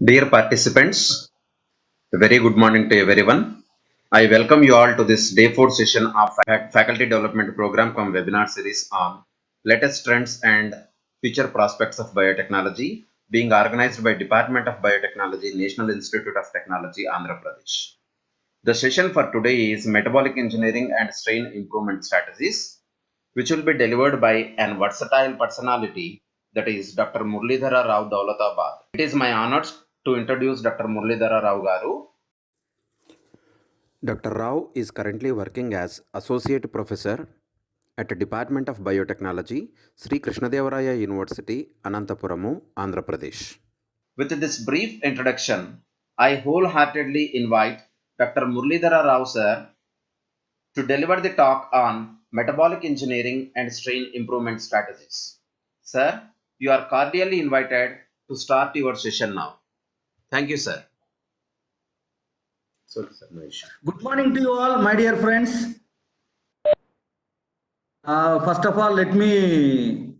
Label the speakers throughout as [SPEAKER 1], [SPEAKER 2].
[SPEAKER 1] Dear participants, a very good morning to everyone. I welcome you all to this day 4 session of Faculty Development Program cum webinar series on latest trends and future prospects of biotechnology being organized by Department of Biotechnology, National Institute of Technology, Andhra Pradesh. The session for today is Metabolic Engineering and Strain Improvement Strategies, which will be delivered by an versatile personality, that is Dr. Muralidhara Rao Daulatabad. It is my honor to introduce Dr. Muralidhara Rao Garu.
[SPEAKER 2] Dr. Rao is currently working as Associate Professor at the Department of Biotechnology, Sri Krishnadevaraya University, Anantapuramu, Andhra Pradesh.
[SPEAKER 1] With this brief introduction, I wholeheartedly invite Dr. Muralidhara Rao sir to deliver the talk on metabolic engineering and strain improvement strategies. Sir, you are cordially invited to start your session now. Thank you, sir. Sorry, sir, no issue.
[SPEAKER 3] Good morning to you all, my dear friends. First of all, let me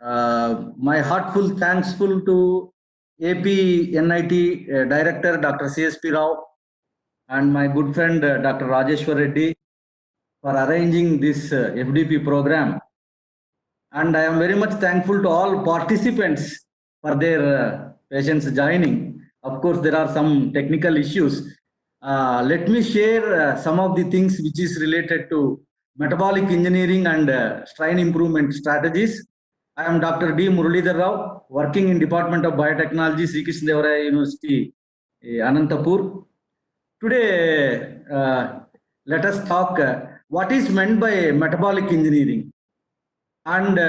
[SPEAKER 3] my heartful thankful to AP NIT Director Dr. CSP Rao and my good friend Dr. Rajeshwar Reddy for arranging this FDP program. And I am very much thankful to all participants for their patience joining. Of course, there are some technical issues. Let me share some of the things which is related to metabolic engineering and strain improvement strategies. I am Dr. D. Muralidhar Rao, working in Department of Biotechnology, Sri Krishnadevaraya University, Anantapur. Today, let us talk what is meant by metabolic engineering and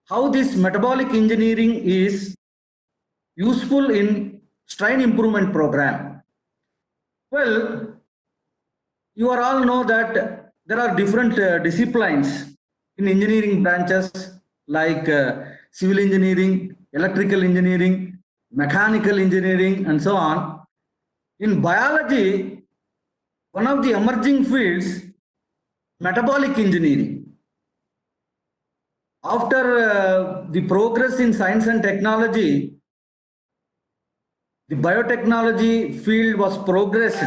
[SPEAKER 3] how this metabolic engineering is useful in strain improvement program. Well, you are all know that there are different disciplines in engineering branches like civil engineering, electrical engineering, mechanical engineering, and so on. In biology, one of the emerging fields, metabolic engineering. After the progress in science and technology, the biotechnology field was progressed,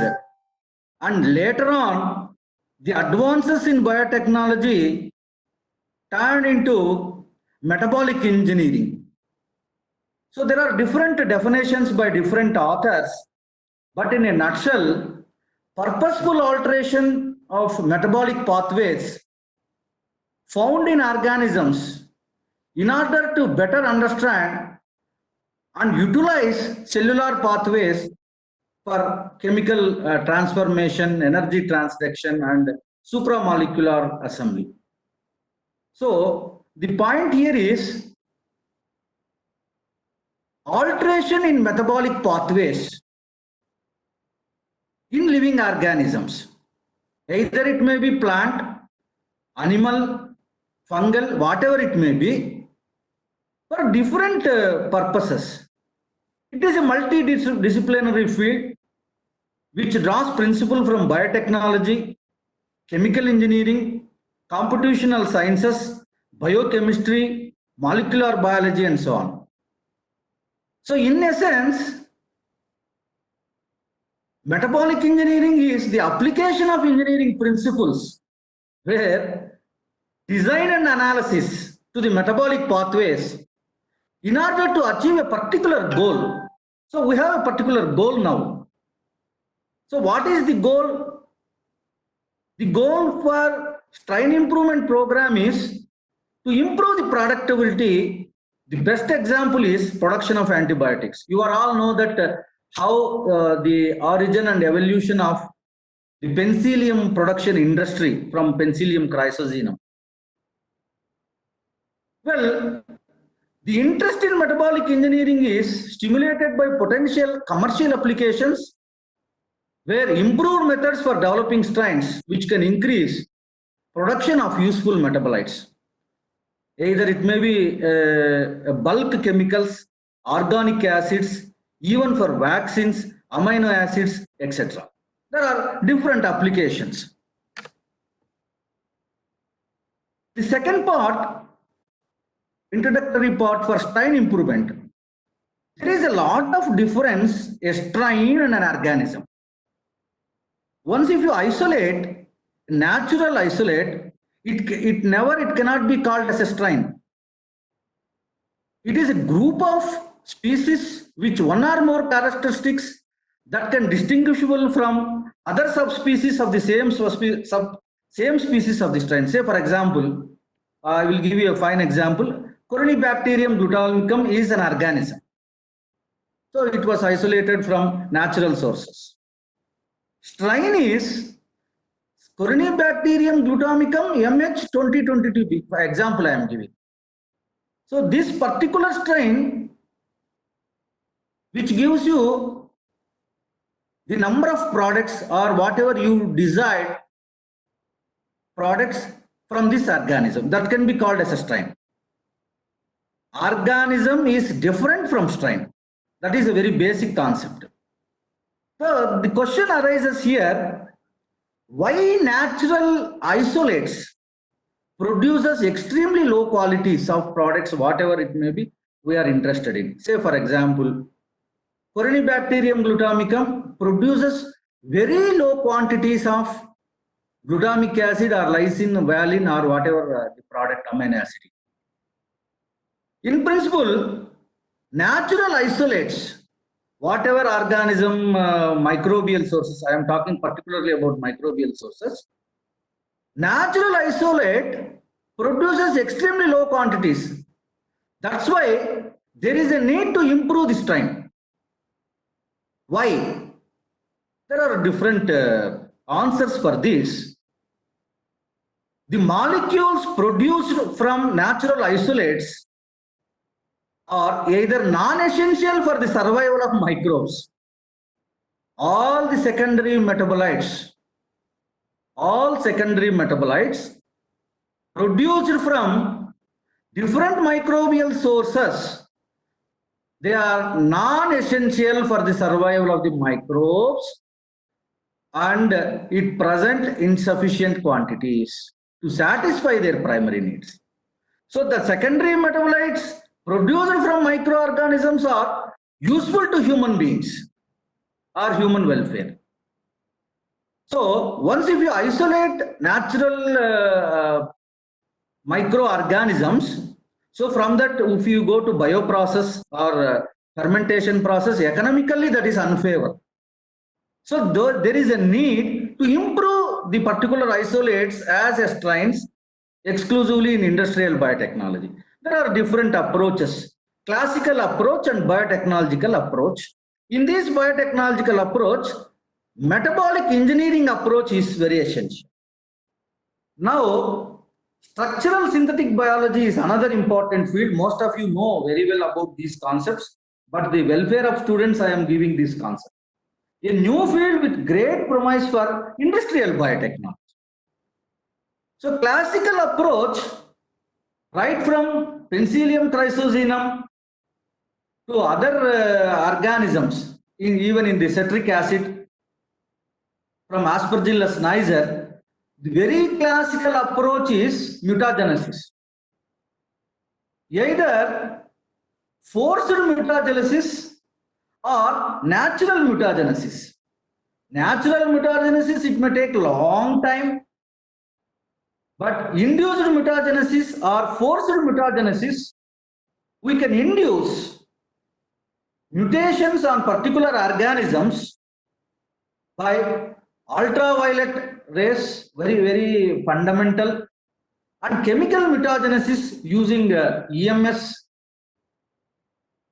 [SPEAKER 3] and later on, the advances in biotechnology turned into metabolic engineering. So there are different definitions by different authors, but in a nutshell, purposeful alteration of metabolic pathways found in organisms in order to better understand and utilize cellular pathways for chemical transformation, energy transduction, and supramolecular assembly. So the point here is alteration in metabolic pathways in living organisms. Either it may be plant, animal, fungal, whatever it may be, for different purposes. It is a multidisciplinary field which draws principle from biotechnology, chemical engineering, computational sciences, biochemistry, molecular biology, and so on. So in essence, metabolic engineering is the application of engineering principles where design and analysis to the metabolic pathways in order to achieve a particular goal. So we have a particular goal now. So what is the goal? The goal for strain improvement program is to improve the productivity. The best example is production of antibiotics. You are all know that how the origin and evolution of the penicillium production industry from Penicillium chrysogenum. Well, the interest in metabolic engineering is stimulated by potential commercial applications where improved methods for developing strains which can increase production of useful metabolites. Either it may be bulk chemicals, organic acids, even for vaccines, amino acids, etc. There are different applications. The second part, introductory part for strain improvement. there is a lot of difference a strain and an organism. Once if you isolate, natural isolate, it cannot be called as a strain. It is a group of species which one or more characteristics that can distinguishable from other subspecies of the same species of the strain. Say for example, I will give you a fine example. Corynebacterium glutamicum is an organism. So it was isolated from natural sources. Strain is Corynebacterium glutamicum MH2022B, for example I am giving. So this particular strain, which gives you the number of products or whatever you desired products from this organism, that can be called as a strain. Organism is different from strain. That is a very basic concept. So the question arises here, why natural isolates produces extremely low qualities of products, whatever it may be, we are interested in. Say for example, Corynebacterium glutamicum produces very low quantities of glutamic acid or lysine, valine or whatever the product amino acid. In principle, natural isolates, whatever organism microbial sources, I am talking particularly about microbial sources, natural isolate produces extremely low quantities. That's why there is a need to improve this strain. Why? There are different answers for this. The molecules produced from natural isolates are either non-essential for the survival of microbes. All secondary metabolites produced from different microbial sources, they are non-essential for the survival of the microbes and it present insufficient quantities to satisfy their primary needs. So the secondary metabolites produced from microorganisms are useful to human beings or human welfare. So once if you isolate natural microorganisms, so from that if you go to bioprocess or fermentation process, economically that is unfavorable. So there is a need to improve the particular isolates as a strains exclusively in industrial biotechnology. There are different approaches, classical approach and biotechnological approach. In this biotechnological approach, metabolic engineering approach is very essential. Now, structural synthetic biology is another important field. Most of you know very well about these concepts, but the welfare of students, I am giving this concept. A new field with great promise for industrial biotechnology. So classical approach, right from Penicillium thrysosinum to other organisms, even in the citric acid, from Aspergillus niger, the very classical approach is mutagenesis. Either forced mutagenesis or natural mutagenesis. Natural mutagenesis, it may take long time, but induced mutagenesis or forced mutagenesis, we can induce mutations on particular organisms by ultraviolet rays, very fundamental, and chemical mutagenesis using EMS,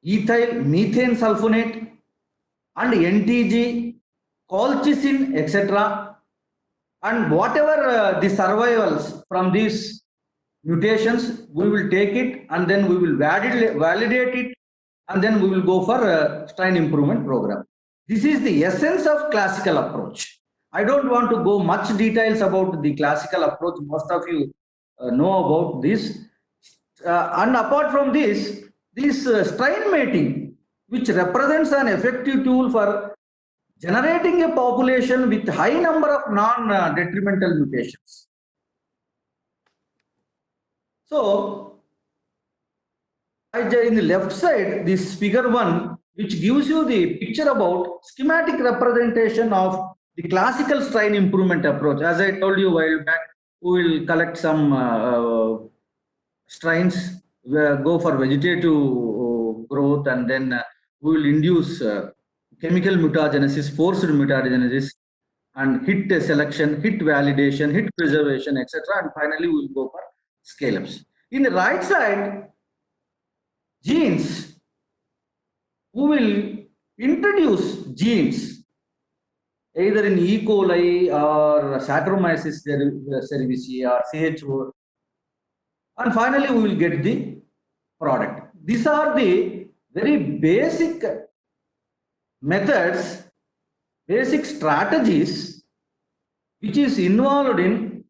[SPEAKER 3] ethyl methane sulfonate, and NTG, colchicine, etc. And whatever the survivals from these mutations, we will take it and then we will validate it and then we will go for a strain improvement program. This is the essence of classical approach. I don't want to go much details about the classical approach. Most of you know about this. And apart from this strain mating, which represents an effective tool for generating a population with high number of non-detrimental mutations. So In the left side, this figure 1, which gives you the picture about schematic representation of the classical strain improvement approach. As I told you a while back, we will collect some strains, go for vegetative growth, and then we will induce chemical mutagenesis, forced mutagenesis, and hit selection, hit validation, hit preservation, etc. And finally, we will go for scale-ups. In the right side, genes, who will introduce genes either in E. coli or Saccharomyces cerevisiae or CHO, and finally we will get the product. These are the very basic methods, basic strategies which is involved in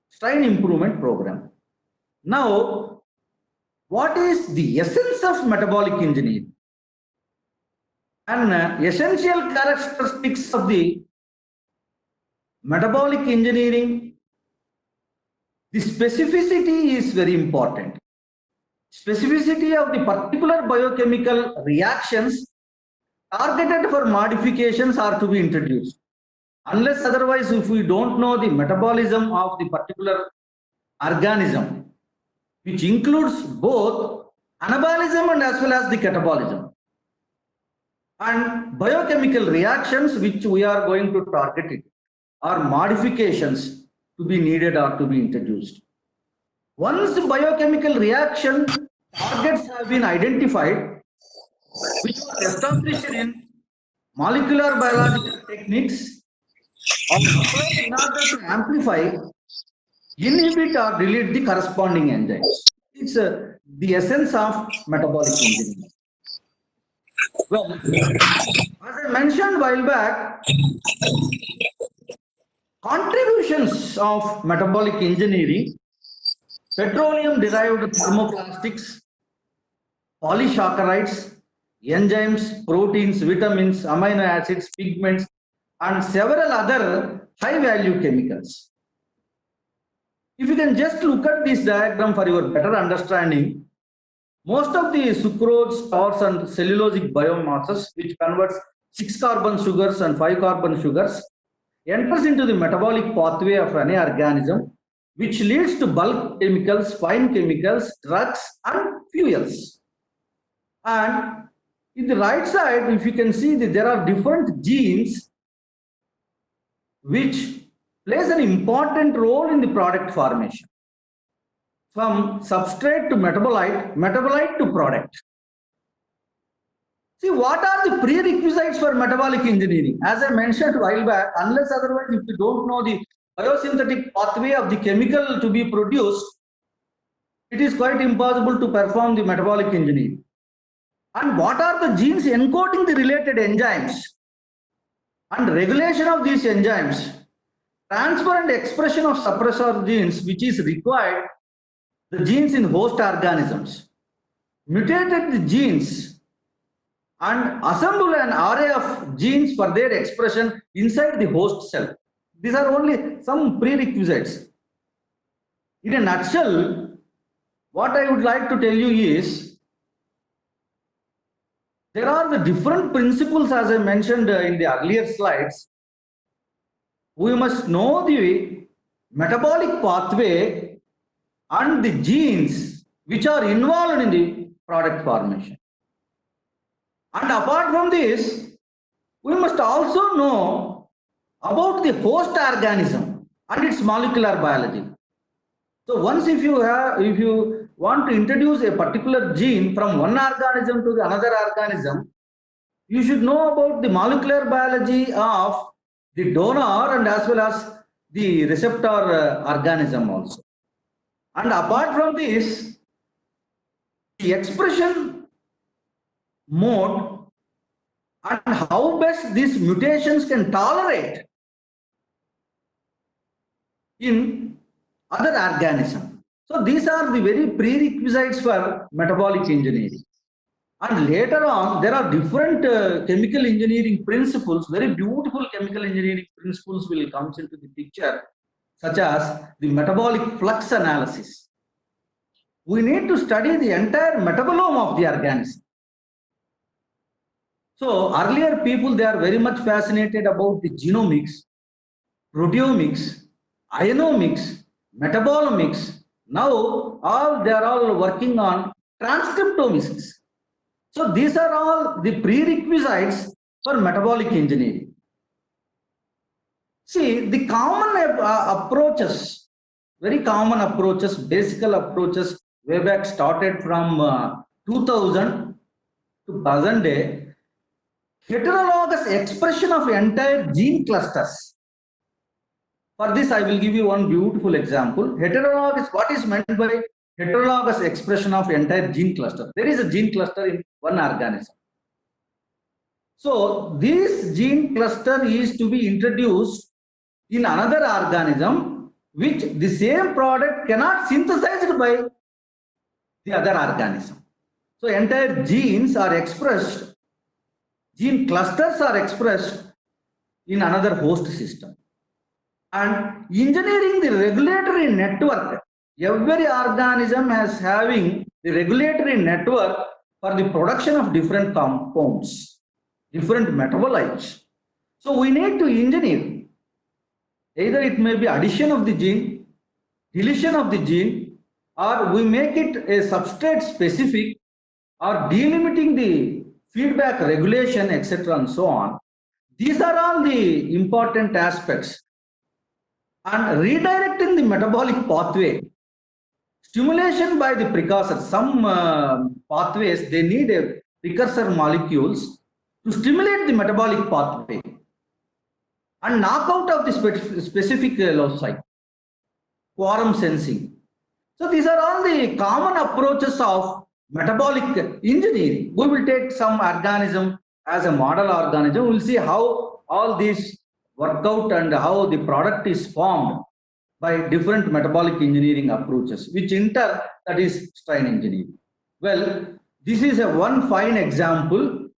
[SPEAKER 3] strain improvement program. Now, what is the essence of metabolic engineering? And essential characteristics of the metabolic engineering, the specificity is very important. Specificity of the particular biochemical reactions targeted for modifications are to be introduced. Unless otherwise, if we don't know the metabolism of the particular organism, which includes both anabolism and as well as the catabolism, and biochemical reactions which we are going to target it, or modifications to be needed or to be introduced. Once the biochemical reaction targets have been identified, which was established in molecular biological techniques, are applied in order to amplify, inhibit or delete the corresponding enzymes. It's the essence of metabolic engineering. Well, as I mentioned a while back, contributions of metabolic engineering: petroleum-derived thermoplastics, polysaccharides, enzymes, proteins, vitamins, amino acids, pigments, and several other high-value chemicals. If you can just look at this diagram for your better understanding, most of the sucrose, starch, and cellulosic biomasses, which converts 6-carbon sugars and 5-carbon sugars, enters into the metabolic pathway of any organism, which leads to bulk chemicals, fine chemicals, drugs, and fuels. And in the right side, if you can see that there are different genes which plays an important role in the product formation. From substrate to metabolite, metabolite to product. See, what are the prerequisites for metabolic engineering? As I mentioned a while back, unless otherwise, if you don't know the biosynthetic pathway of the chemical to be produced, it is quite impossible to perform the metabolic engineering. And what are the genes encoding the related enzymes? And regulation of these enzymes, transfer and expression of suppressor genes, which is required, the genes in host organisms, mutated the genes, and assemble an array of genes for their expression inside the host cell. These are only some prerequisites. In a nutshell, what I would like to tell you is, there are the different principles, as I mentioned in the earlier slides. We must know the metabolic pathway and the genes which are involved in the product formation. And apart from this, we must also know about the host organism and its molecular biology. So once if you want to introduce a particular gene from one organism to the another organism, you should know about the molecular biology of the donor and as well as the receptor organism also. And apart from this, the expression mode and how best these mutations can tolerate in other organisms. So these are the very prerequisites for metabolic engineering. And later on, there are different chemical engineering principles, very beautiful chemical engineering principles will come into the picture, such as the metabolic flux analysis. we need to study the entire metabolome of the organism. So earlier people, they are very much fascinated about the genomics, proteomics, ionomics, metabolomics. Now they are all working on transcriptomics. So these are all the prerequisites for metabolic engineering. See, the common approaches, very common approaches, basic approaches way back started from 2000 to present day. Heterologous expression of entire gene clusters. For this, I will give you one beautiful example. Heterologous, what is meant by heterologous expression of entire gene cluster? There is a gene cluster in one organism. So this gene cluster is to be introduced in another organism, which the same product cannot synthesized by the other organism. So entire genes are expressed, gene clusters are expressed in another host system. And engineering the regulatory network, every organism has having the regulatory network for the production of different compounds, different metabolites. So we need to engineer, either it may be addition of the gene, deletion of the gene, or we make it a substrate specific, or delimiting the feedback regulation, etc. and so on. These are all the important aspects. And redirecting the metabolic pathway, stimulation by the precursor. Some pathways, they need a precursor molecules to stimulate the metabolic pathway and knock out of the specific loci, quorum sensing. So these are all the common approaches of metabolic engineering. We will take some organism as a model organism. We will see how all these work out and how the product is formed by different metabolic engineering approaches, which in turn, that is strain engineering. Well, this is a one fine example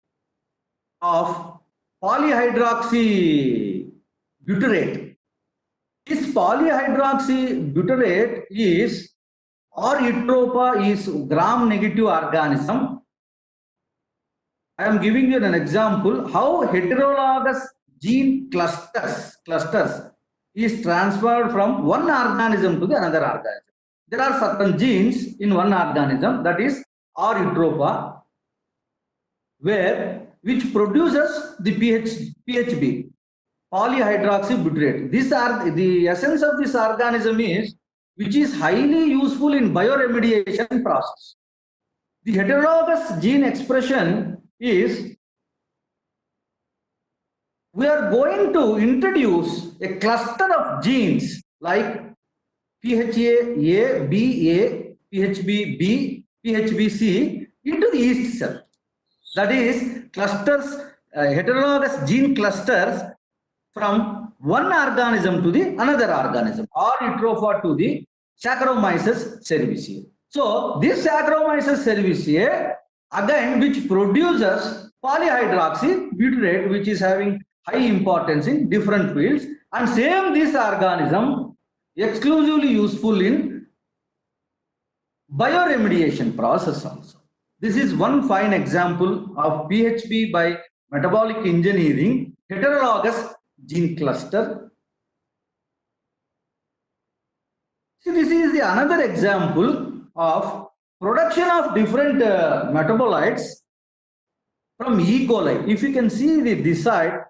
[SPEAKER 3] of polyhydroxybutyrate. This polyhydroxybutyrate is, or Eutropha is gram-negative organism. I am giving you an example how heterologous gene clusters is transferred from one organism to the another organism. There are certain genes in one organism, that is R. Eutropha, which produces the PHB, polyhydroxybutyrate. The essence of this organism is, which is highly useful in bioremediation process. The heterologous gene expression is, we are going to introduce a cluster of genes like PHA-A, B-A, PHB-B, PHB-C into the yeast cell. That is clusters, heterologous gene clusters from one organism to the another organism, or Eutropha to the Saccharomyces cerevisiae. So this Saccharomyces cerevisiae, again, which produces polyhydroxybutyrate, which is having high importance in different fields, and same this organism exclusively useful in bioremediation process also. This is one fine example of PHB by metabolic engineering, heterologous gene cluster. See, this is the another example of production of different metabolites from E. coli. If you can see this side,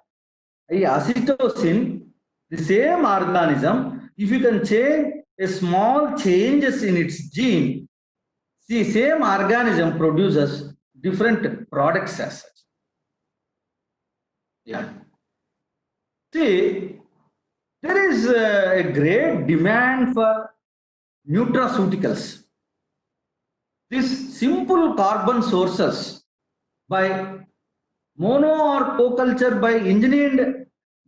[SPEAKER 3] acetosine, the same organism, if you can change a small changes in its gene, the same organism produces different products as such. Yeah. See, there is a great demand for nutraceuticals. These simple carbon sources by mono or co-culture by engineered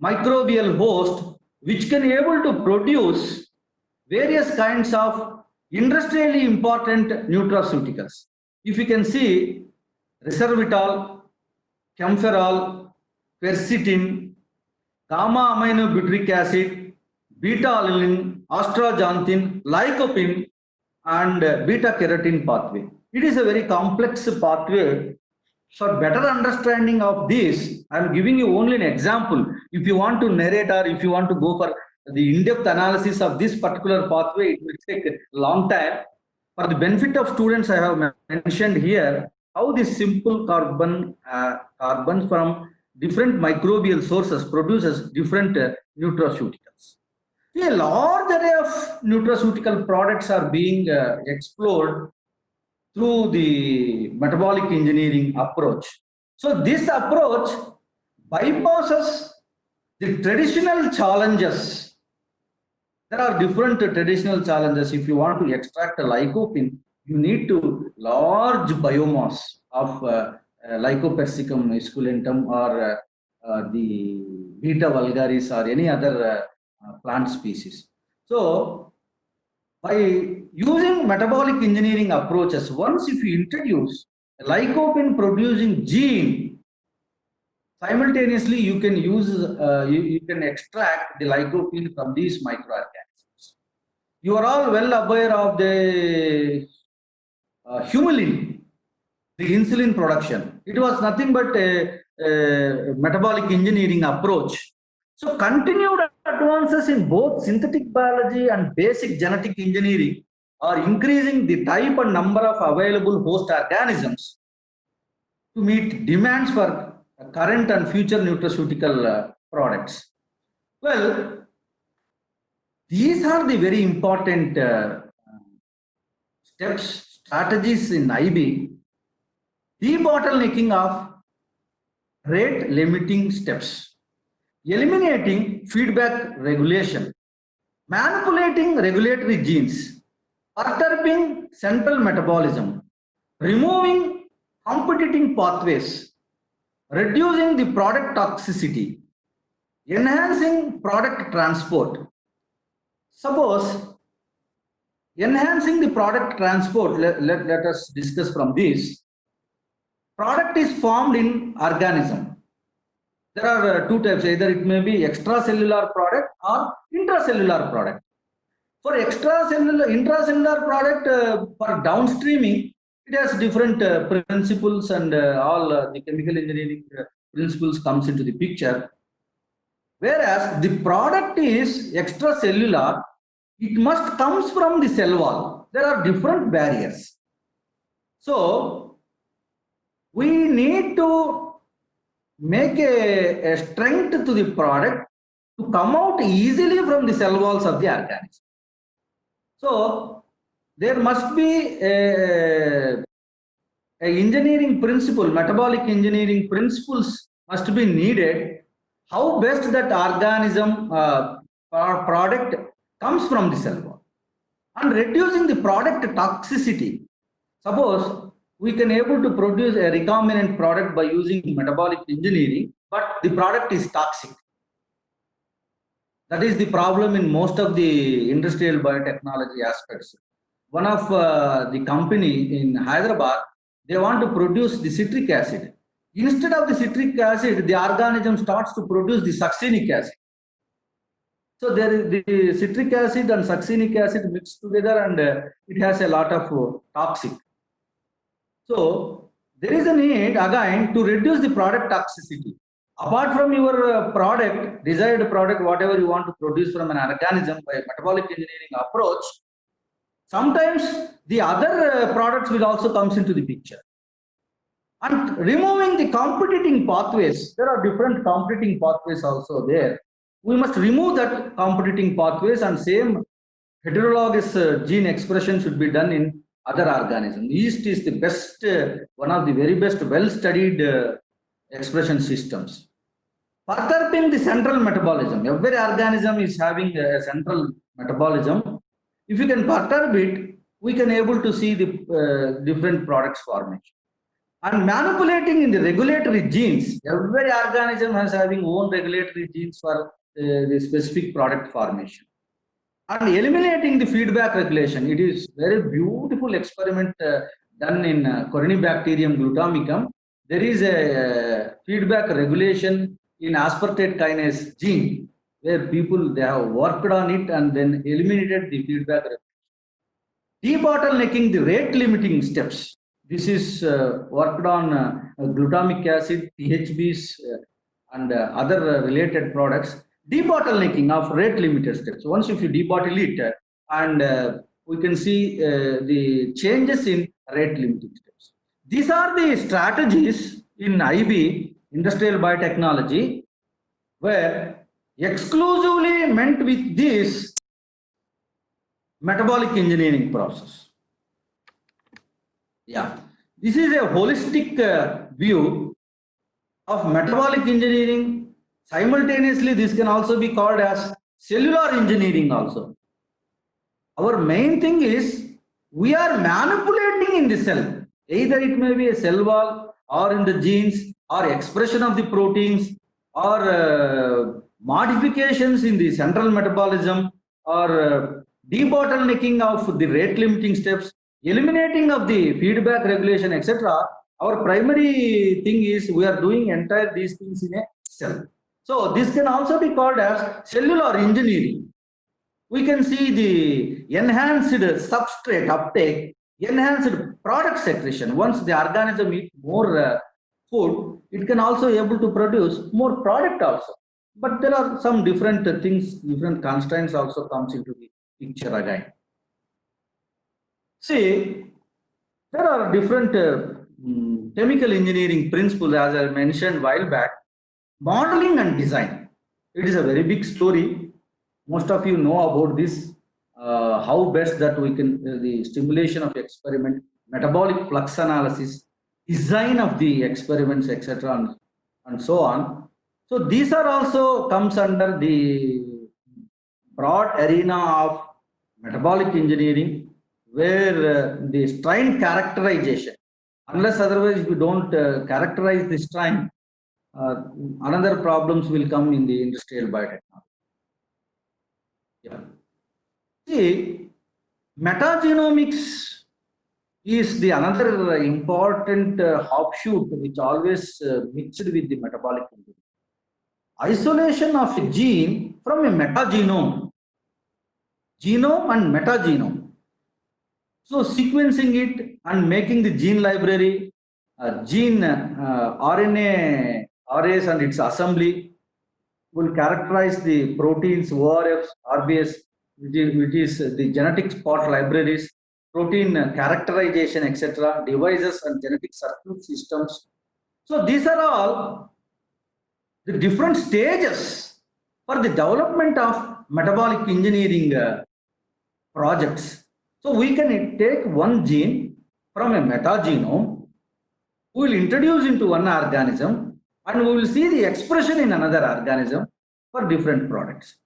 [SPEAKER 3] microbial host, which can able to produce various kinds of industrially important nutraceuticals. If you can see, resveratrol, camphorol, quercetin, gamma aminobutyric acid, beta-alanine, astaxanthin, lycopene, and beta carotene pathway. It is a very complex pathway. For better understanding of this, I am giving you only an example. If you want to narrate or if you want to go for the in-depth analysis of this particular pathway, it will take a long time. For the benefit of students, I have mentioned here how this simple carbon from different microbial sources produces different nutraceuticals. A large array of nutraceutical products are being explored through the metabolic engineering approach. So this approach bypasses the traditional challenges. There are different traditional challenges. If you want to extract a lycopene, you need to large biomass of Lycopersicum esculentum or the Beta vulgaris or any other plant species. So by using metabolic engineering approaches, once if you introduce a lycopene producing gene, simultaneously you can use you can extract the lycopene from these microorganisms. You are all well aware of the humulin, the insulin production. It was nothing but a metabolic engineering approach. So continued advances in both synthetic biology and basic genetic engineering are increasing the type and number of available host organisms to meet demands for current and future nutraceutical products. Well, these are the very important steps, strategies in IB. Debottlenecking of rate limiting steps, eliminating feedback regulation, manipulating regulatory genes, perturbing central metabolism, removing competing pathways, reducing the product toxicity, enhancing product transport. Suppose enhancing the product transport, let us discuss from this. Product is formed in organism. There are two types, either it may be extracellular product or intracellular product. For intracellular product, for downstreaming, it has different principles and all the chemical engineering principles comes into the picture. Whereas the product is extracellular, it must comes from the cell wall. There are different barriers. So we need to make a strength to the product to come out easily from the cell walls of the organism. So there must be a engineering principle, metabolic engineering principles must be needed. How best that organism product comes from the cell wall and reducing the product toxicity. Suppose we can able to produce a recombinant product by using metabolic engineering, but the product is toxic. That is the problem in most of the industrial biotechnology aspects. One of the company in Hyderabad, they want to produce the citric acid. Instead of the citric acid, the organism starts to produce the succinic acid. So there is the citric acid and succinic acid mixed together, and it has a lot of toxic. So there is a need again to reduce the product toxicity. Apart from your product, desired product, whatever you want to produce from an organism by metabolic engineering approach, sometimes the other products will also comes into the picture. And removing the competing pathways, there are different competing pathways also there. We must remove that competing pathways, and same heterologous gene expression should be done in other organisms. Yeast is the best, one of the very best well-studied expression systems. Perturbing the central metabolism. Every organism is having a central metabolism. If you can perturb it, we can able to see the different products formation. And manipulating in the regulatory genes. Every organism has having own regulatory genes for the specific product formation. And eliminating the feedback regulation. It is very beautiful experiment done in Corynebacterium glutamicum. There is a feedback regulation in aspartate kinase gene, where people they have worked on it and then eliminated the feedback regulation. debottlenecking the rate limiting steps. This is worked on glutamic acid, THBs, and other related products. Debottlenecking of rate limited steps. Once if you debottle it, and we can see the changes in rate limiting steps. These are the strategies in IB, Industrial Biotechnology, where exclusively meant with this metabolic engineering process. Yeah, this is a holistic view of metabolic engineering. Simultaneously, this can also be called as cellular engineering also. Our main thing is we are manipulating in the cell. Either it may be a cell wall or in the genes or expression of the proteins or modifications in the central metabolism or debottlenecking of the rate limiting steps, eliminating of the feedback regulation, etc. Our primary thing is we are doing entire these things in a cell. So this can also be called as cellular engineering. We can see the enhanced substrate uptake, enhanced product secretion. Once the organism eats more food, it can also able to produce more product also. But there are some different things, different constraints also comes into the picture again. See, there are different chemical engineering principles, as I mentioned while back. Modeling and design. It is a very big story. Most of you know about this. How best that we can the stimulation of experiment, metabolic flux analysis, design of the experiments, etc., and so on. So these are also comes under the broad arena of metabolic engineering, where the strain characterization, unless otherwise if you don't characterize the strain, another problems will come in the industrial biotechnology. Yeah. See, metagenomics is the another important offshoot which always mixed with the metabolic engineering. Isolation of a gene from a metagenome, genome and metagenome. So sequencing it and making the gene library, gene RNA, RAs and its assembly will characterize the proteins, ORFs, RBS, which is the genetic spot libraries, protein characterization, etc., devices and genetic circuit systems. So these are all the different stages for the development of metabolic engineering projects. So we can take one gene from a metagenome, we will introduce into one organism, and we will see the expression in another organism for different products.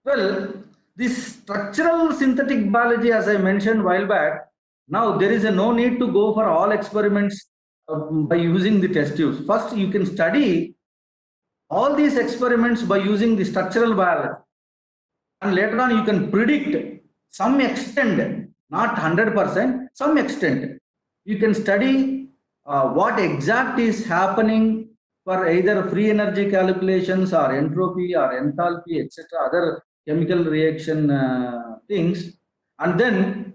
[SPEAKER 3] Well, this structural synthetic biology, as I mentioned while back, now there is no need to go for all experiments by using the test tubes. First, you can study all these experiments by using the structural biology, and later on you can predict some extent, not 100%, some extent. You can study what exact is happening for either free energy calculations or entropy or enthalpy, etc., other chemical reaction things, and then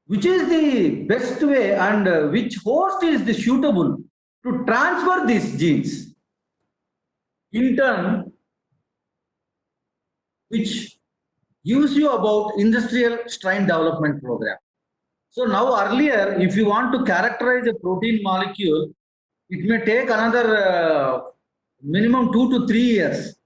[SPEAKER 3] which is the best way and which host is the suitable to transfer these genes. In turn, which gives you about industrial strain development program. So now earlier, if you want to characterize a protein molecule, it may take another minimum 2 to 3 years.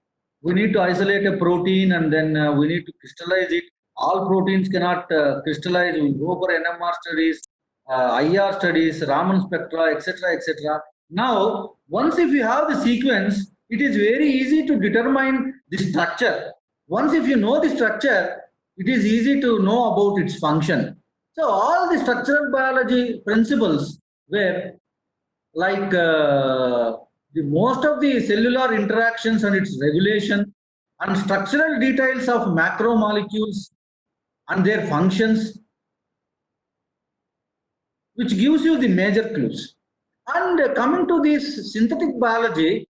[SPEAKER 3] We need to isolate a protein and then we need to crystallize it. All proteins cannot crystallize. We go for NMR studies, IR studies, Raman spectra, etc., etc. Now, once if you have the sequence, it is very easy to determine the structure. Once if you know the structure, it is easy to know about its function. So all the structural biology principles were like the most of the cellular interactions and its regulation and structural details of macromolecules and their functions, which gives you the major clues. And coming to this synthetic biology,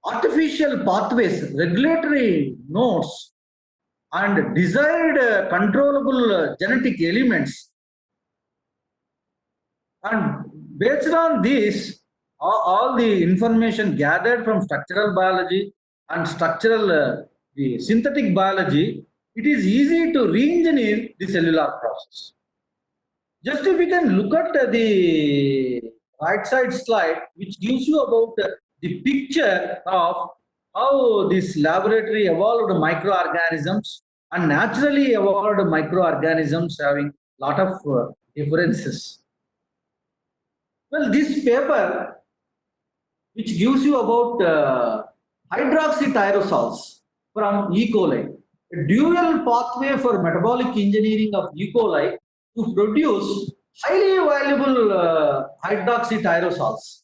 [SPEAKER 3] artificial pathways, regulatory nodes and desired controllable genetic elements. And based on this, all the information gathered from structural biology and the synthetic biology, it is easy to re-engineer the cellular process. Just if we can look at the right side slide, which gives you about the picture of how this laboratory evolved microorganisms and naturally evolved microorganisms having lot of differences. Well, this paper, which gives you about hydroxytyrosols from E. coli, a dual pathway for metabolic engineering of E. coli to produce highly valuable hydroxytyrosols.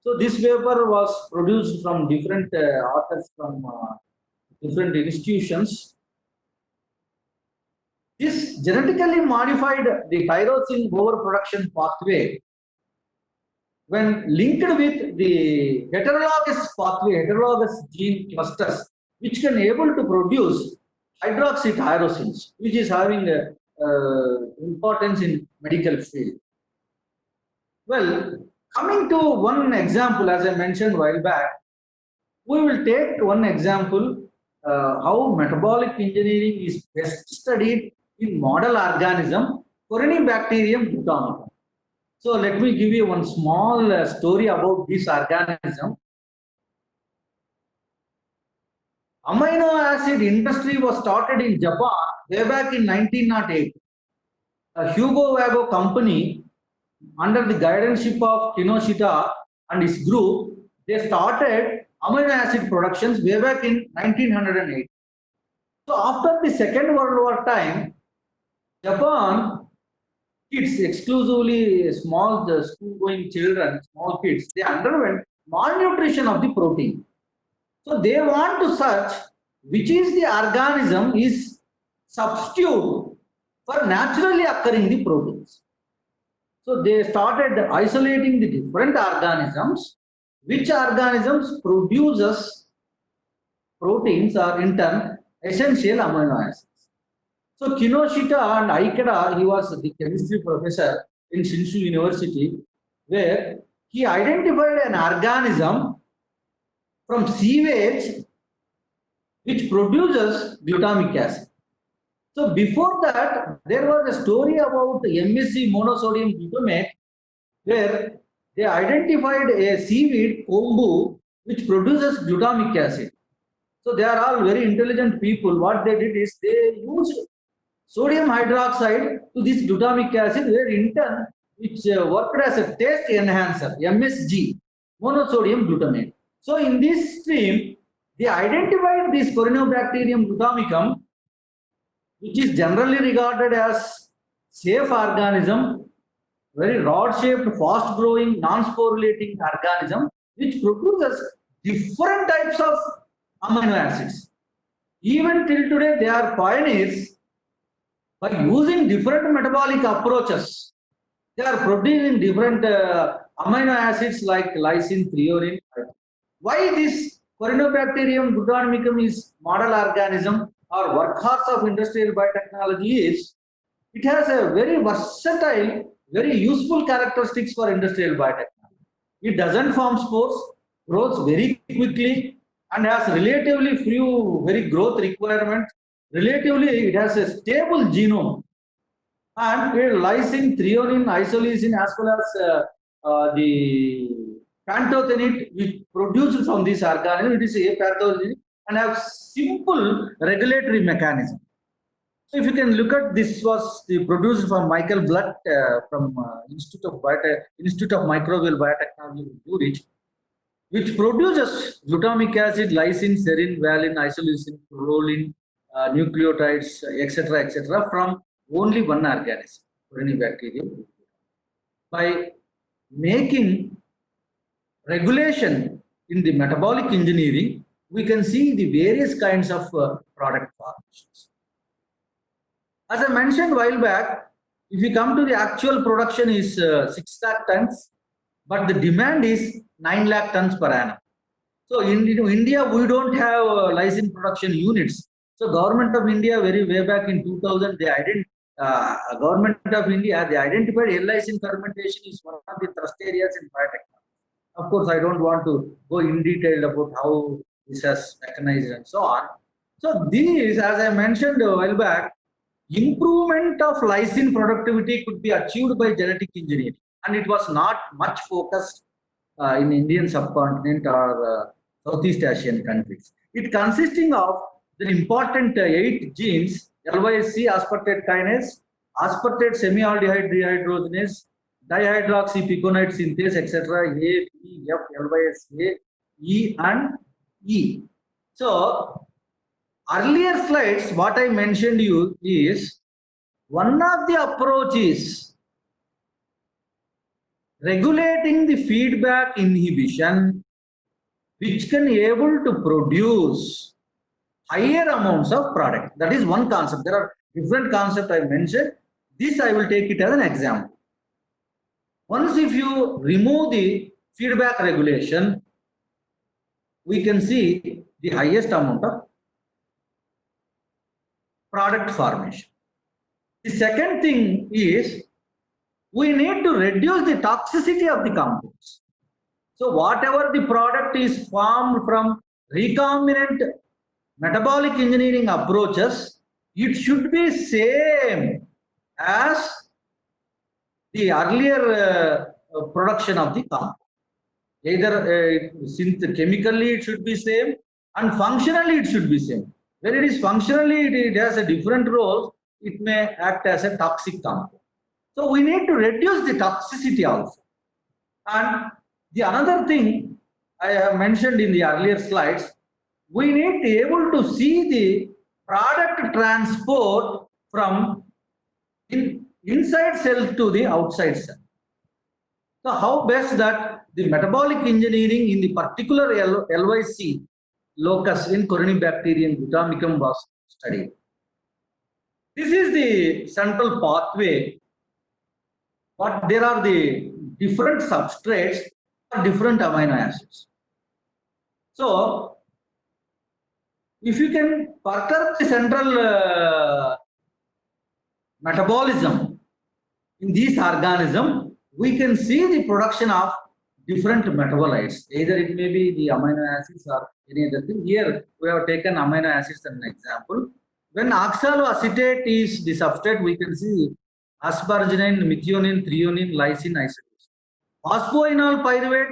[SPEAKER 3] So this paper was produced from different authors from different institutions. This genetically modified the tyrosine overproduction pathway when linked with the heterologous pathway, heterologous gene clusters, which can able to produce hydroxytyrosines, which is having importance in medical field. Well, coming to one example, as I mentioned a while back, we will take one example how metabolic engineering is best studied in model organism, Corynebacterium glutamicum. So let me give you one small story about this organism. Amino acid industry was started in Japan way back in 1908. A Hugo Wago company, under the guardianship of Kinoshita and his group, they started amino acid productions way back in 1908. So after the Second World War time, Japan kids, exclusively small school-going children, small kids, they underwent malnutrition of the protein. So they want to search which is the organism is substitute for naturally occurring the proteins. So they started isolating the different organisms, which organisms produces proteins or in turn essential amino acids. So Kinoshita and Ikeda, he was the chemistry professor in Shinshu University, where he identified an organism from sewage which produces glutamic acid. So before that, there was a story about the MSG monosodium glutamate, where they identified a seaweed, kombu, which produces glutamic acid. So they are all very intelligent people. What they did is they used sodium hydroxide to this glutamic acid, where in turn which worked as a taste enhancer, MSG, monosodium glutamate. So in this stream, they identified this Corynebacterium glutamicum, which is generally regarded as safe organism, very rod-shaped, fast-growing, non-sporulating organism, which produces different types of amino acids. Even till today, they are pioneers. By using different metabolic approaches, they are producing different amino acids like lysine, threonine. Why this Corynebacterium glutamicum is model organism or workhorse of industrial biotechnology is it has a very versatile, very useful characteristics for industrial biotechnology. It doesn't form spores, grows very quickly, and has relatively few very growth requirements. Relatively, it has a stable genome, and it lysine, threonine, isoleucine, as well as the pantothenate, which produced from this organism, it is apathogenic and have simple regulatory mechanism. So if you can look at this, was produced from Michael Blunt from Institute of Microbial Biotechnology in Zurich, which produces glutamic acid, lysine, serine, valine, isoleucine, proline, nucleotides, etc., from only one organism, Corynebacterium. By making regulation in the metabolic engineering, we can see the various kinds of product formations. As I mentioned a while back, if you come to the actual production is 6 lakh tons, but the demand is 9 lakh tons per annum. So in India, we don't have lysine production units. So Government of India, very way back in 2000, Government of India, they identified L-lysine fermentation is one of the thrust areas in biotechnology. Of course, I don't want to go in detail about how this has mechanized and so on. So these, as I mentioned a while back, improvement of lysine productivity could be achieved by genetic engineering, and it was not much focused in Indian subcontinent or Southeast Asian countries. It consisting of the important 8 genes: LYC, aspartate kinase, aspartate semialdehyde dehydrogenase, dihydroxypiconate synthase, etc. A, B, F, LYS, A, E, and E. So earlier slides, what I mentioned you is one of the approaches regulating the feedback inhibition, which can able to produce higher amounts of product. That is one concept. There are different concepts I mentioned. This I will take it as an example. Once if you remove the feedback regulation, we can see the highest amount of product formation. The second thing is we need to reduce the toxicity of the compounds. So whatever the product is formed from recombinant metabolic engineering approaches, it should be same as the earlier production of the compound. Either chemically it should be same and functionally it should be same. When it is functionally it has a different role, it may act as a toxic compound. So we need to reduce the toxicity also. And the another thing I have mentioned in the earlier slides, we need to be able to see the product transport from inside cell to the outside cell. So how best that the metabolic engineering in the particular LYC locus in Corynebacterium glutamicum was studied. This is the central pathway, but there are the different substrates for different amino acids. So if you can perturb the central metabolism in these organisms, we can see the production of different metabolites. Either it may be the amino acids or any other thing. Here we have taken amino acids as an example. When oxaloacetate is the substrate, we can see asparagine, methionine, threonine, lysine, isoleucine. Phosphoenol pyruvate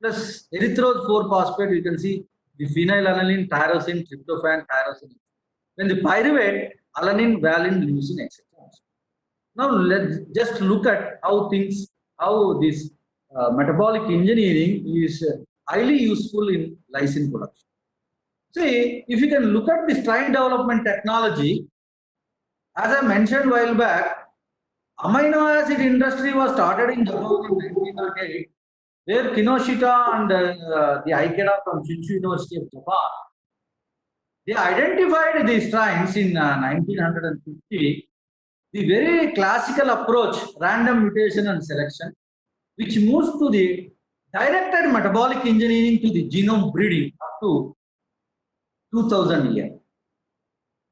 [SPEAKER 3] plus erythrose 4-phosphate, you can see the phenylalanine, tyrosine, tryptophan, tyrosine. When the pyruvate, alanine, valine, leucine, etc. Now let's just look at how this metabolic engineering is highly useful in lysine production. See, if you can look at the strain development technology, as I mentioned a while back, amino acid industry was started in Japan in 1938, where Kinoshita and the Ikeda from Shinshu University of Japan, they identified the strains in 1950. The very classical approach, random mutation and selection, which moves to the directed metabolic engineering to the genome breeding up to 2000 year.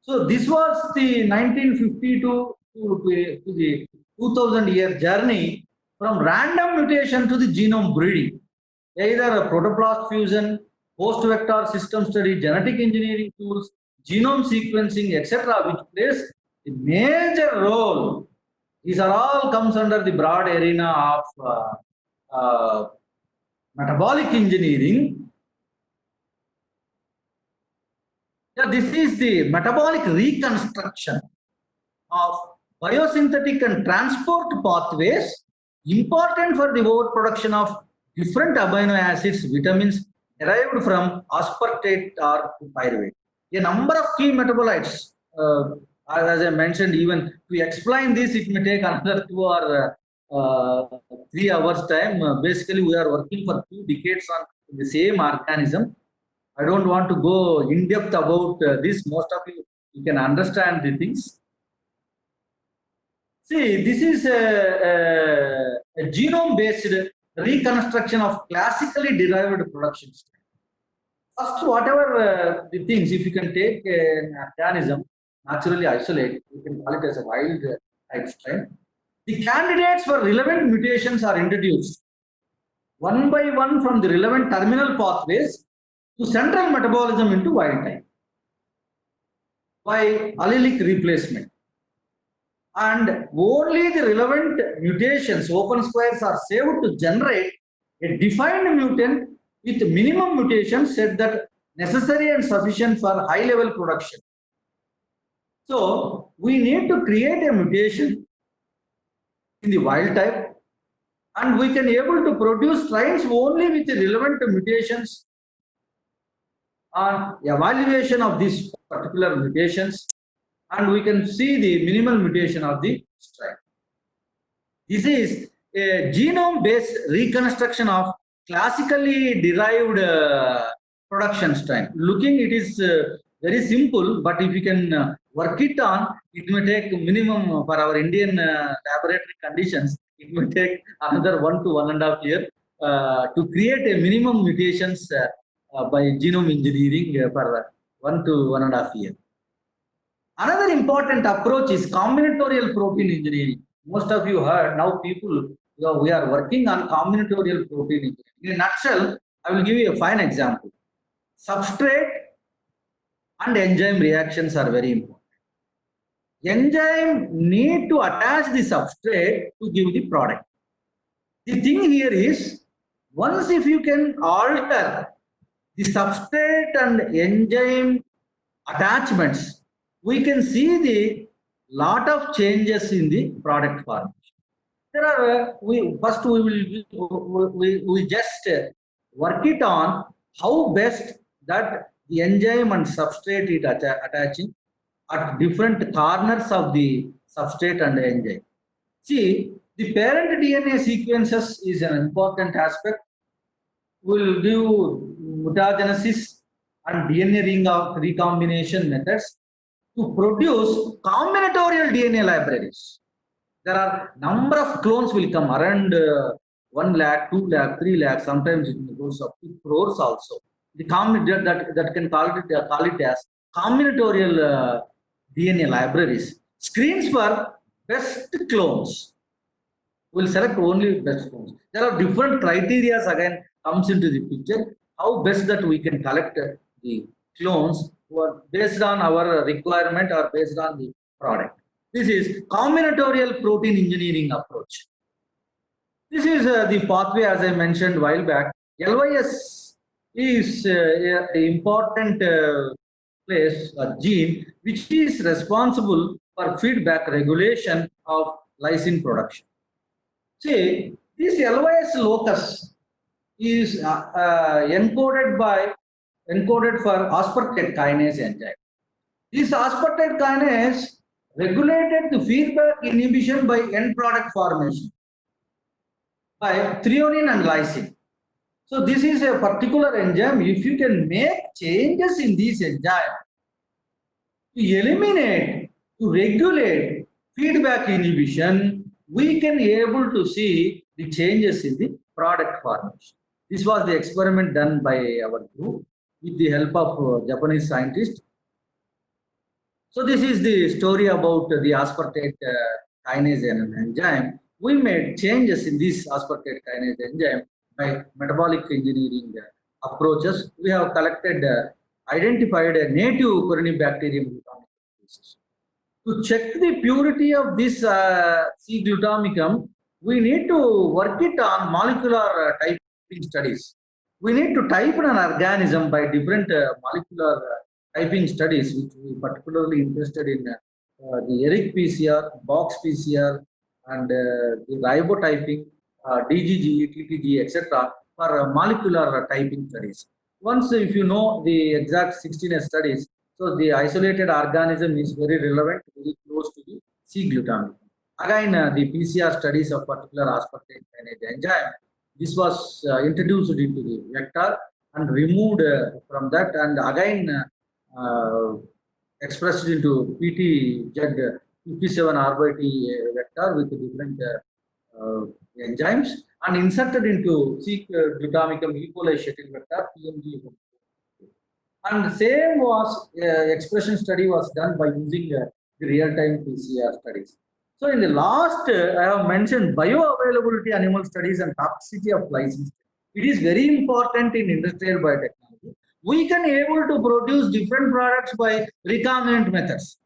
[SPEAKER 3] So this was the 1950 to the 2000 year journey from random mutation to the genome breeding. Either a protoplast fusion, post-vector system study, genetic engineering tools, genome sequencing, etc., which plays a major role. These are all comes under the broad arena of metabolic engineering. Yeah, this is the metabolic reconstruction of biosynthetic and transport pathways important for the overproduction of different amino acids, vitamins derived from aspartate or pyruvate. A number of key metabolites, as I mentioned, even to explain this, it may take another 2 or 3 hours time. Basically, we are working for 2 decades on the same organism. I don't want to go in depth about this. Most of you can understand the things. See, this is a genome-based reconstruction of classically derived production strain. First, whatever the things, if you can take an organism, naturally isolate, you can call it as a wild type strain. The candidates for relevant mutations are introduced one by one from the relevant terminal pathways to central metabolism into wild type by allelic replacement. And only the relevant mutations, open squares, are saved to generate a defined mutant with minimum mutations set that necessary and sufficient for high level production. So we need to create a mutation in the wild type, and we can able to produce strains only with the relevant mutations. On evaluation of these particular mutations, and we can see the minimal mutation of the strain. This is a genome-based reconstruction of classically derived production strain. Looking, it is very simple, but if you can work it on, it may take minimum for our Indian laboratory conditions. It may take another 1 to 1.5 years to create a minimum mutations by genome engineering for 1 to 1.5 years. Another important approach is combinatorial protein engineering. Most of you heard, now people, we are working on combinatorial protein engineering. In a nutshell, I will give you a fine example. Substrate and enzyme reactions are very important. Enzyme need to attach the substrate to give the product. The thing here is, once if you can alter the substrate and enzyme attachments, we can see the lot of changes in the product formation. There are we just work it on how best that the enzyme and substrate is attaching at different corners of the substrate and the enzyme. See, the parent DNA sequences is an important aspect. We'll do mutagenesis and DNA recombination methods to produce combinatorial DNA libraries. There are number of clones will come around 1 lakh, 2 lakh, 3 lakh, sometimes it goes up to crores also. The that can call it as combinatorial DNA libraries. Screens for best clones. We'll select only best clones. There are different criteria again comes into the picture. How best that we can collect the clones based on our requirement or based on the product. This is combinatorial protein engineering approach. This is the pathway, as I mentioned a while back. LYS is an important place, a gene, which is responsible for feedback regulation of lysine production. See, this LYS locus is encoded for aspartate kinase enzyme. This aspartate kinase regulated the feedback inhibition by end product formation by threonine and lysine. So this is a particular enzyme. If you can make changes in this enzyme to eliminate, to regulate feedback inhibition, we can able to see the changes in the product formation. This was the experiment done by our group with the help of Japanese scientists. So this is the story about the aspartate kinase enzyme. We made changes in this aspartate kinase enzyme by metabolic engineering approaches. We have identified a native Corynebacterium glutamicum. To check the purity of this C. glutamicum, we need to work it on molecular typing studies. We need to type an organism by different molecular typing studies, which we particularly interested in the ERIC PCR, box PCR, and the ribotyping, DGG, TTG, etc. for molecular typing studies. Once, if you know the exact 16S studies, so the isolated organism is very relevant, very close to the C. glutamicum. Again, the PCR studies of particular aspartate kinase enzyme, this was introduced into the vector and removed from that, and again expressed into PTZ 57R/T vector with different enzymes and inserted into C. glutamicum E. coli shuttle vector PMG. And the same was expression study was done by using the real-time PCR studies. So in the last, I have mentioned bioavailability animal studies and toxicity of lysine. It is very important in industrial biotechnology. We can able to produce different products by recombinant methods.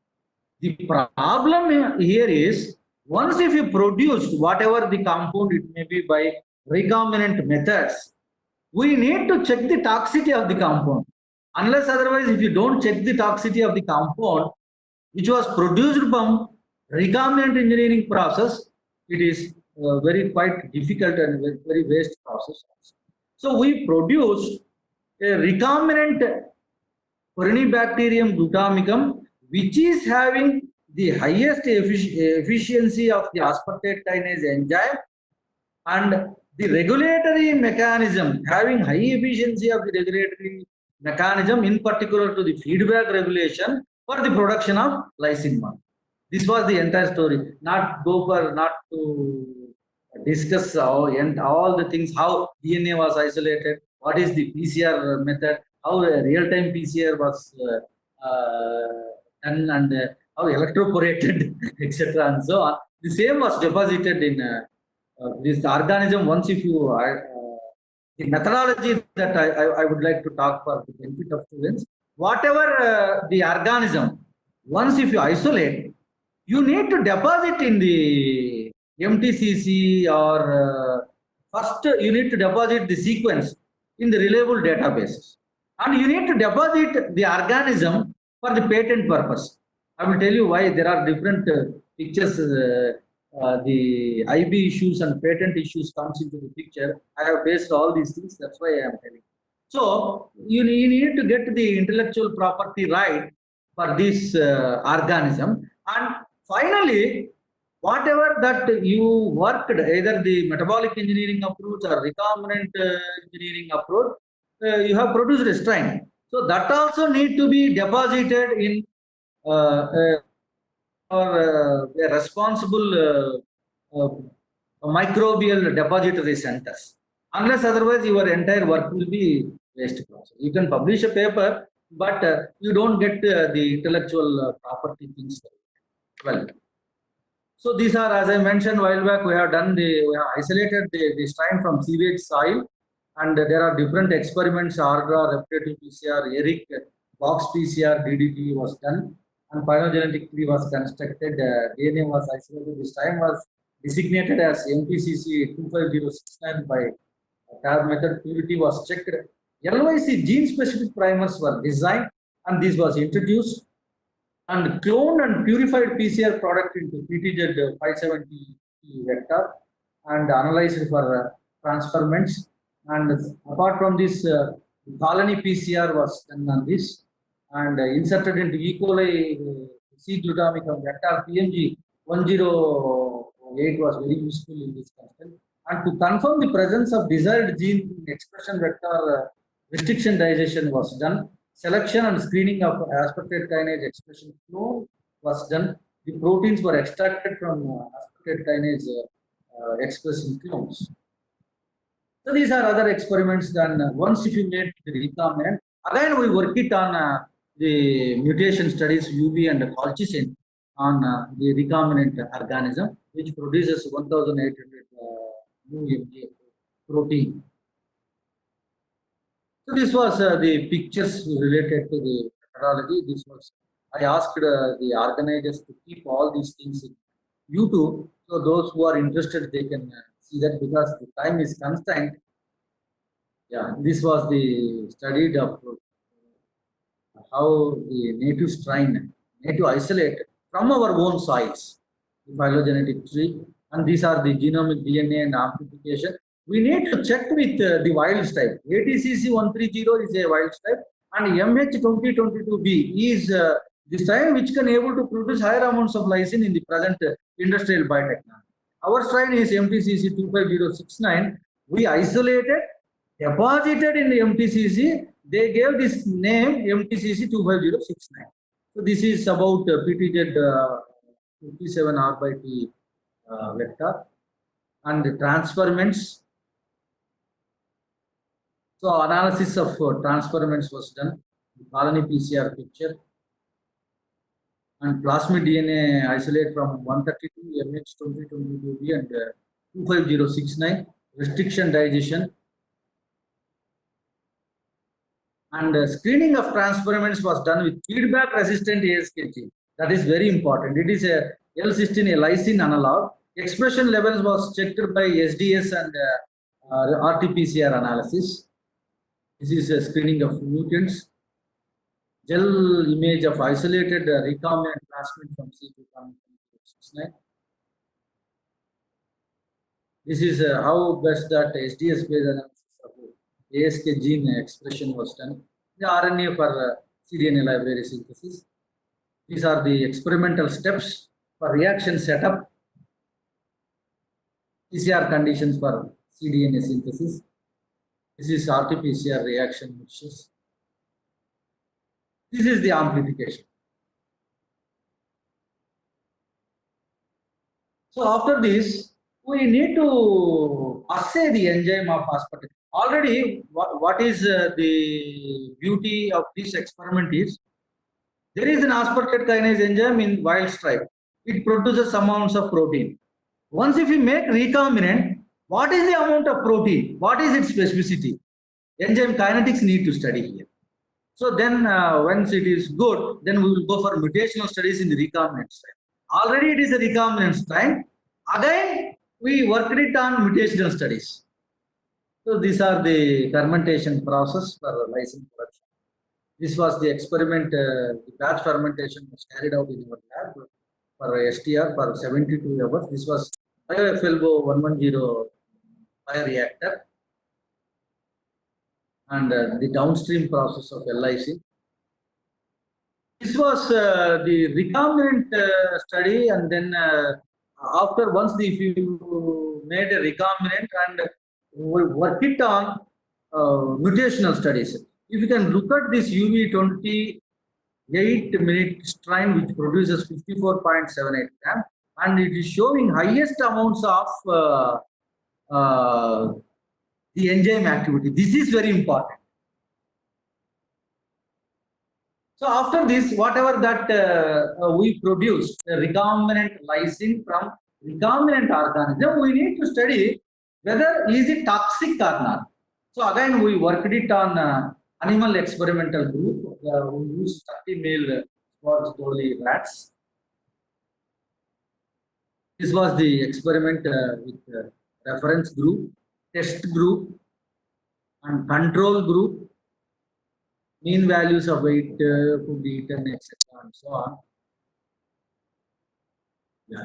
[SPEAKER 3] The problem here is once if you produce whatever the compound it may be by recombinant methods, we need to check the toxicity of the compound. Unless otherwise, if you don't check the toxicity of the compound, which was produced from recombinant engineering process, it is very quite difficult and very waste process. So we produced a recombinant Corynebacterium glutamicum, which is having the highest efficiency of the aspartate kinase enzyme and the regulatory mechanism, having high efficiency of the regulatory mechanism, in particular to the feedback regulation for the production of lysine 1. This was the entire story. Not to discuss all the things, how DNA was isolated, what is the PCR method, how a real-time PCR was done, and how electroporated, etc. and so on. The same was deposited in this organism. Once if you the methodology that I would like to talk for the benefit of students, whatever the organism, once if you isolate, you need to deposit in the MTCC or first you need to deposit the sequence in the reliable databases, and you need to deposit the organism for the patent purpose. I will tell you why. There are different pictures. The IB issues and patent issues comes into the picture. I have based all these things. That's why I am telling. So you need to get the intellectual property right for this organism, and finally, whatever that you worked, either the metabolic engineering approach or recombinant engineering approach, you have produced a strain. So that also need to be deposited in a responsible microbial depository centers. Unless otherwise, your entire work will be waste process. You can publish a paper, but you don't get the intellectual property things well. So these are, as I mentioned a while back, we have isolated the strain from sewage soil, and there are different experiments, ARGRA, repetitive PCR, ERIC, box PCR, DDT was done, and phylogenetic tree was constructed, DNA was isolated. This time was designated as MPCC 25069 by tab method. Purity was checked. LYC gene-specific primers were designed, and this was introduced, and cloned and purified PCR product into PTZ 570 vector and analyzed for transferments. And apart from this, colony PCR was done on this, and inserted into E. coli C. glutamicum vector PMG 108 was very useful in this content. And to confirm the presence of desired gene expression vector, restriction digestion was done. Selection and screening of aspartate kinase expression clone was done. The proteins were extracted from aspartate kinase expressing clones. So these are other experiments done. Once if you made the recombinant, again we work it on the mutation studies, UV and colchicine on the recombinant organism, which produces 1,800 new MGA protein. So this was the pictures related to the methodology. This was, I asked the organizers to keep all these things in YouTube, so those who are interested, they can see that, because the time is constrained. Yeah, this was the study of how the native strain, native isolate from our own soils, the phylogenetic tree, and these are the genomic DNA and amplification. We need to check with the wild type. ATCC 130 is a wild type, and MH2022B is the strain which can able to produce higher amounts of lysine in the present industrial biotechnology. Our strain is MTCC 25069. We isolated, deposited in the MTCC. They gave this name MTCC 25069. So this is about PTZ 57R/T vector, and the transferments. So analysis of transferments was done. the colony PCR picture, and plasmid DNA isolate from 132 MH2022B and 25069 restriction digestion. And screening of transferments was done with feedback resistant ASK gene. That is very important. It is a L-cysteine, a lysine analog. Expression levels was checked by SDS and RT-PCR analysis. This is a screening of mutants. Gel image of isolated recombinant plasmid from C269. This is how best that SDS-based analysis of ASK gene expression was done. The RNA for cDNA library synthesis. These are the experimental steps for reaction setup. PCR conditions for cDNA synthesis. This is RT-PCR reaction mixtures. This is the amplification. So after this, we need to assay the enzyme of aspartate. Already, what is the beauty of this experiment is, there is an aspartate kinase enzyme in wild stripe. It produces some amounts of protein. Once if we make recombinant, what is the amount of protein? What is its specificity? Enzyme kinetics need to study here. So then once it is good, then we will go for mutational studies in the recombinant strain. Already it is a recombinant strain. Again, we worked it on mutational studies. So these are the fermentation process for lysine production. This was the experiment, the batch fermentation was carried out in our lab for STR for 72 hours. This was BioFLVO 110 bioreactor. And the downstream process of lysine. This was the recombinant study, and then after once if you made a recombinant and work it on mutational studies. If you can look at this UV 28-minute strain which produces 54.78 grams, and it is showing highest amounts of the enzyme activity. This is very important. So after this, whatever that we produce, recombinant lysine from recombinant organism, we need to study whether is it toxic or not. So again, we worked it on animal experimental group. We used 30 male Schwartz Dolly rats. This was the experiment with reference group, test group, and control group, mean values of weight, food eaten, etc., and so on. Yeah.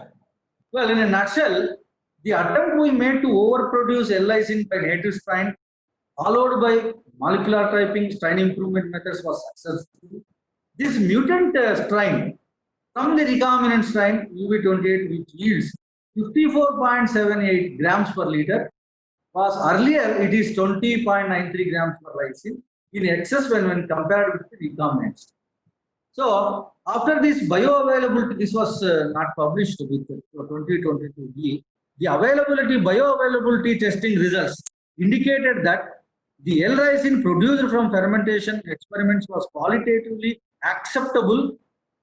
[SPEAKER 3] Well, in a nutshell, the attempt we made to overproduce L-lysine by native strain, followed by molecular typing strain improvement methods, was successful. This mutant strain from the recombinant strain UV28, which yields 54.78 grams per liter, was earlier it is 20.93 grams per lysine in excess when compared with the recombinants. So after this bioavailability, this was not published with 2022B. The bioavailability testing results indicated that the L-lysine produced from fermentation experiments was qualitatively acceptable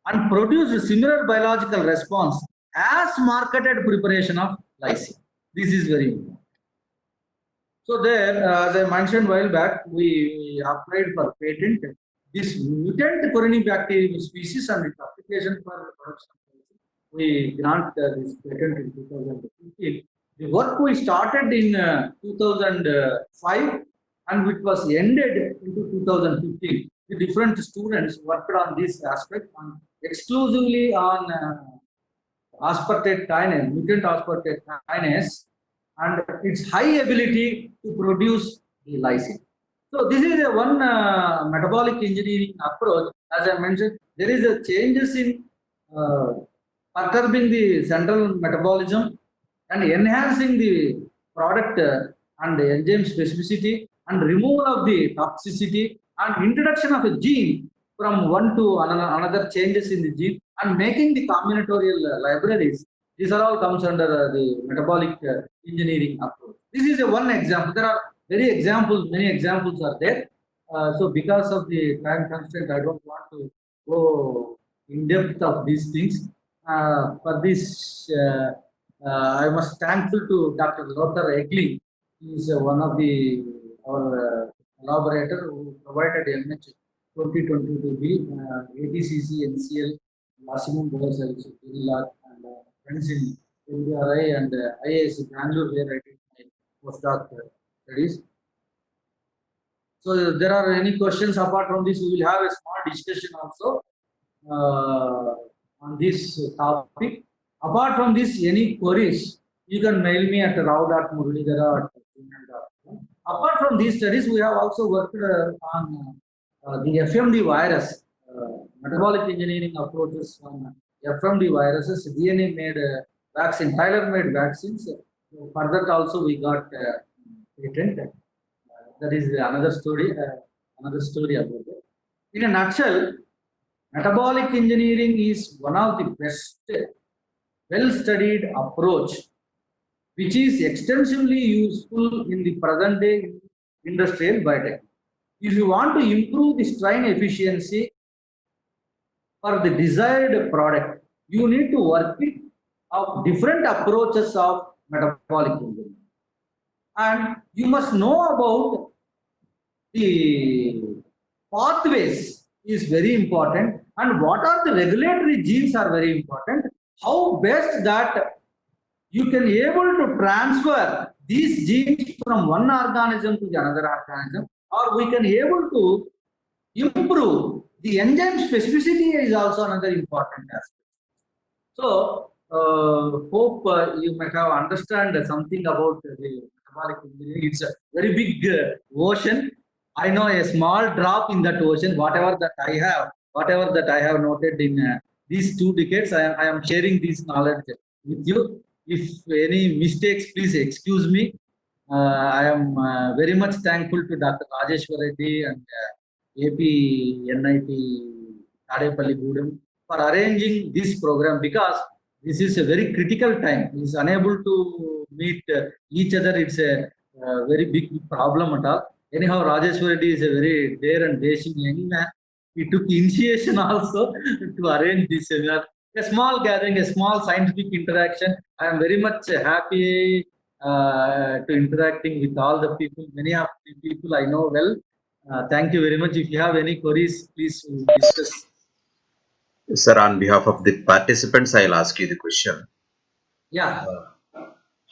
[SPEAKER 3] and produced a similar biological response as marketed preparation of lysine. This is very important. So there, as I mentioned a while back, we applied for patent this mutant Corynebacterium species and its application for production. We grant this patent in 2015. The work we started in 2005 and which was ended into 2015. The different students worked on this aspect exclusively on aspartate kinase, mutant aspartate kinase, and its high ability to produce the lysine. So this is a one metabolic engineering approach. As I mentioned, there is a changes in perturbing the central metabolism and enhancing the product and the enzyme specificity and removal of the toxicity and introduction of a gene from one to another changes in the gene and making the combinatorial libraries. These are all comes under the metabolic engineering approach. This is a one example. There are many examples are there. So because of the time constraint, I don't want to go in depth of these things. For this, I must thankful to Dr. Lothar Egli. He is one of the our collaborator who provided MH 2022B, ATCC, NCL, Maximum Boys, and friends in NBRI and IAS Bangalore, where I did my postdoc studies. So there are any questions apart from this, we will have a small discussion also on this topic. Apart from this, any queries, you can mail me at rao.muralidhara@gmail.com. Apart from these studies, we have also worked on the FMD virus, metabolic engineering approaches on FMD viruses, DNA made vaccine, tailor-made vaccines. For that also we got patent. That is another story. Another story about it. In a nutshell, metabolic engineering is one of the best, well-studied approach, which is extensively useful in the present day industrial biotech. If you want to improve the strain efficiency for the desired product, you need to work with different approaches of metabolic engineering. And you must know about the pathways is very important, and what are the regulatory genes are very important. How best that you can able to transfer these genes from one organism to the another organism, or we can able to improve the enzyme specificity is also another important aspect. So, hope you might have understand something about the metabolic engineering. It's a very big ocean. I know a small drop in that ocean. Whatever that I have noted in these 2 decades, I am sharing this knowledge with you. If any mistakes, please excuse me. I am very much thankful to Dr. Rajeshwar Reddy and AP NIT Tadepalli Gudem for arranging this program, because this is a very critical time. He is unable to meet each other. It's a very big problem at all. Anyhow, Rajeshwar Reddy is a very dare and dashing young man. He took initiation also to arrange this seminar. A small gathering, a small scientific interaction. I am very much happy to interacting with all the people. Many of the people I know well. Thank you very much. If you have any queries, please discuss.
[SPEAKER 1] Sir, on behalf of the participants, I'll ask you the question.
[SPEAKER 3] Yeah.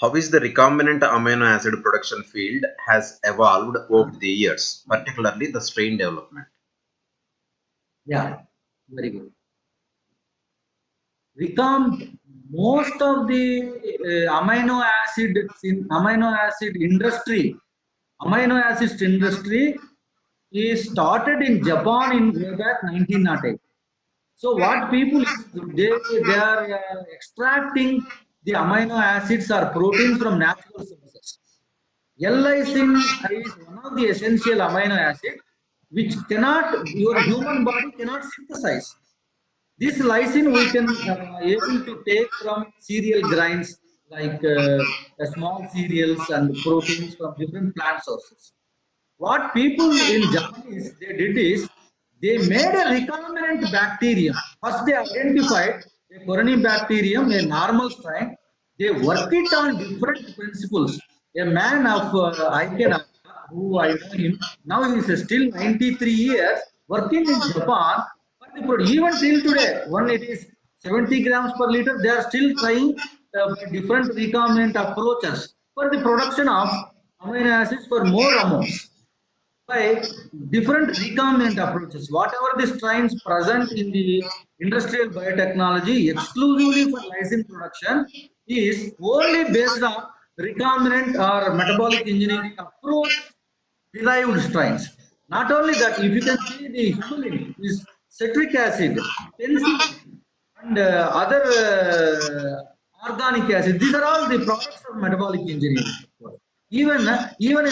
[SPEAKER 1] How is the recombinant amino acid production field has evolved over the years, particularly the strain development?
[SPEAKER 3] Yeah, very good. Most of the amino acid industry is started in Japan in way back 1908. So what people they are extracting the amino acids or proteins from natural sources. L-lysine is one of the essential amino acid which your human body cannot synthesize. This lysine we can able to take from cereal grains like small cereals and proteins from different plant sources. What people in Japanese they did is they made a recombinant bacterium. First they identified a Corynebacterium, a normal strain. They worked it on different principles. A man of Aikeda, who I know him, now he is still 93 years working in Japan. But even till today, when it is 70 grams per liter, they are still trying different recombinant approaches for the production of amino acids for more amounts by different recombinant approaches. Whatever the strains present in the industrial biotechnology exclusively for lysine production is only based on recombinant or metabolic engineering approach derived strains. Not only that, if you can see the humulin is citric acid, penicillin, and other organic acid. These are all the products of metabolic engineering. Even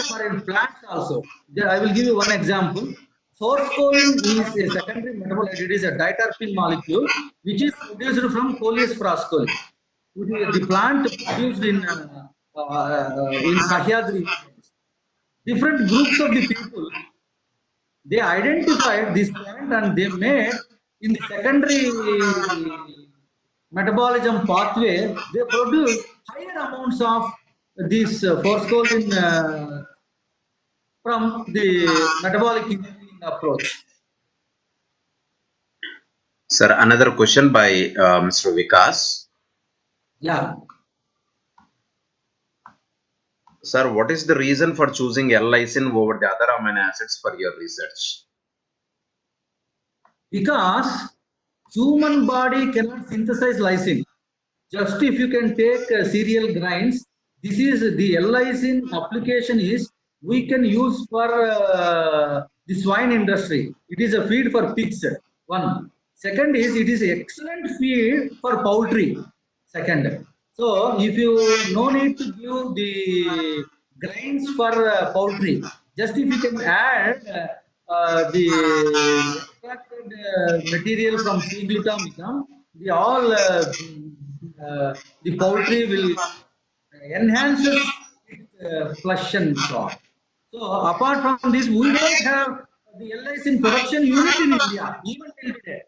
[SPEAKER 3] for in plants also. I will give you one example. Source choline is a secondary metabolite. It is a diterpene molecule which is produced from Coleus frascoli. The plant produced in Sahyadri. Different groups of the people they identified this point and they made in the secondary metabolism pathway, they produce higher amounts of this forskolin from the metabolic engineering approach.
[SPEAKER 1] Sir, another question by Mr. Vikas.
[SPEAKER 3] Yeah.
[SPEAKER 1] Sir, what is the reason for choosing L-lysine over the other amino acids for your research?
[SPEAKER 3] Because human body cannot synthesize lysine. Just if you can take cereal grains, this is the L-lysine application is we can use for the swine industry. It is a feed for pigs. One. Second is it is excellent feed for poultry. Second. So if you no need to give the grains for poultry, just if you can add the extracted material from C glutamicum, the all the poultry will enhances its flesh and so on. So apart from this, we don't have the L-lysine production unit in India, even till today.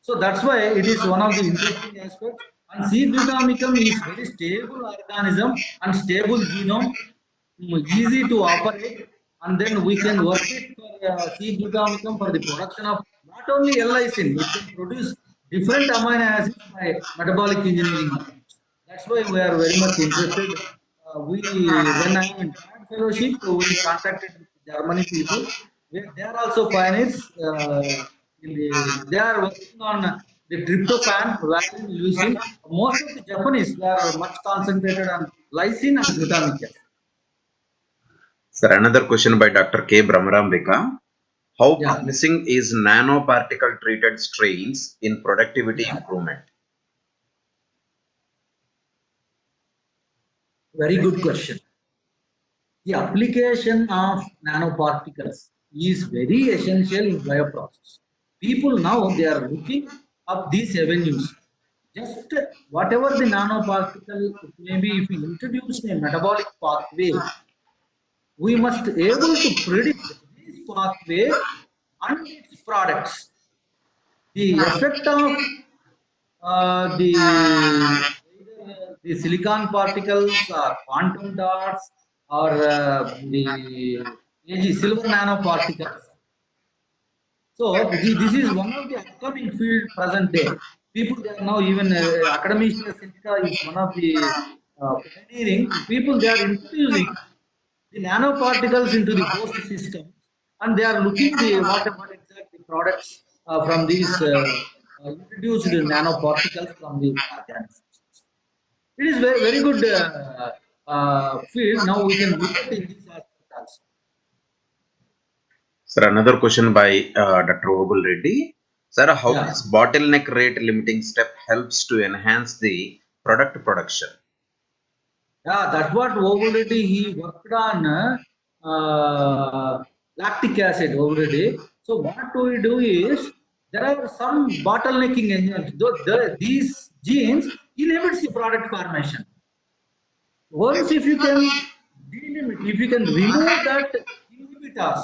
[SPEAKER 3] So that's why it is one of the interesting aspects. And C glutamicum is very stable organism and stable genome, easy to operate, and then we can work it for C glutamicum for the production of not only L-lysine, it can produce different amino acids by metabolic engineering. That's why we are very much interested. When I am in Grad Fellowship, we contacted Germany people. They are also pioneers. They are working on the tryptophan, valine, leucine. Most of the Japanese they are much concentrated on lysine and glutamic acid.
[SPEAKER 1] Sir, another question by Dr. K. Brahmarambika. How
[SPEAKER 3] Yeah.
[SPEAKER 1] promising is nanoparticle treated strains in productivity improvement?
[SPEAKER 3] Very good question. The application of nanoparticles is very essential in bioprocess. People now they are looking up these avenues. Just whatever the nanoparticle, maybe if we introduce a metabolic pathway, we must able to predict this pathway and its products. The effect of the silicon particles or quantum dots or the silver nanoparticles. So this is one of the upcoming field present day. People they are now even academia Sinica is one of the pioneering people. They are introducing the nanoparticles into the host system, and they are looking the what exactly products from these introduced nanoparticles from the organisms. It is very good field. Now we can look at in this aspect also.
[SPEAKER 1] Sir, another question by Dr. Obul Reddy. Sir, how
[SPEAKER 3] Yeah.
[SPEAKER 1] this bottleneck rate limiting step helps to enhance the product production?
[SPEAKER 3] Yeah, that's what already he worked on lactic acid already. So what we do is there are some bottlenecking enzymes. These genes inhibits the product formation. Once if you can delimit, if you can remove that inhibitors,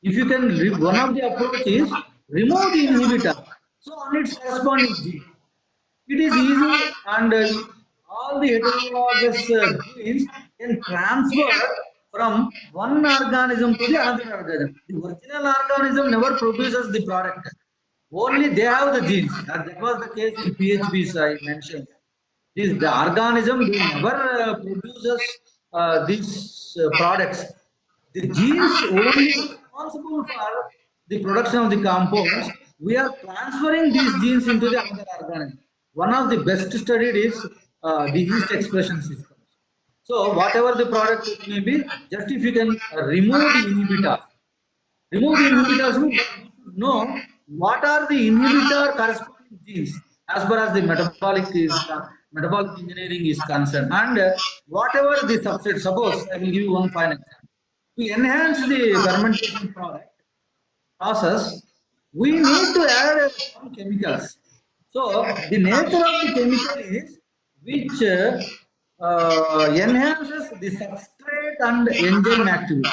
[SPEAKER 3] if you can one of the approach is remove the inhibitor. So on its corresponding gene. It is easy and all the heterologous genes can transfer from one organism to the another organism. The original organism never produces the product. Only they have the genes. That was the case in PHBs I mentioned. The organism they never produces these products. The genes only responsible for the production of the compounds. We are transferring these genes into the another organism. One of the best studied is the yeast expression system. So whatever the product it may be, just if you can remove the inhibitors, we should know what are the inhibitor corresponding genes as far as the metabolic engineering is concerned, and whatever the substrate. Suppose I will give you one fine example. To enhance the fermentation process, we need to add some chemicals. So the nature of the chemical is which enhances the substrate and enzyme activity.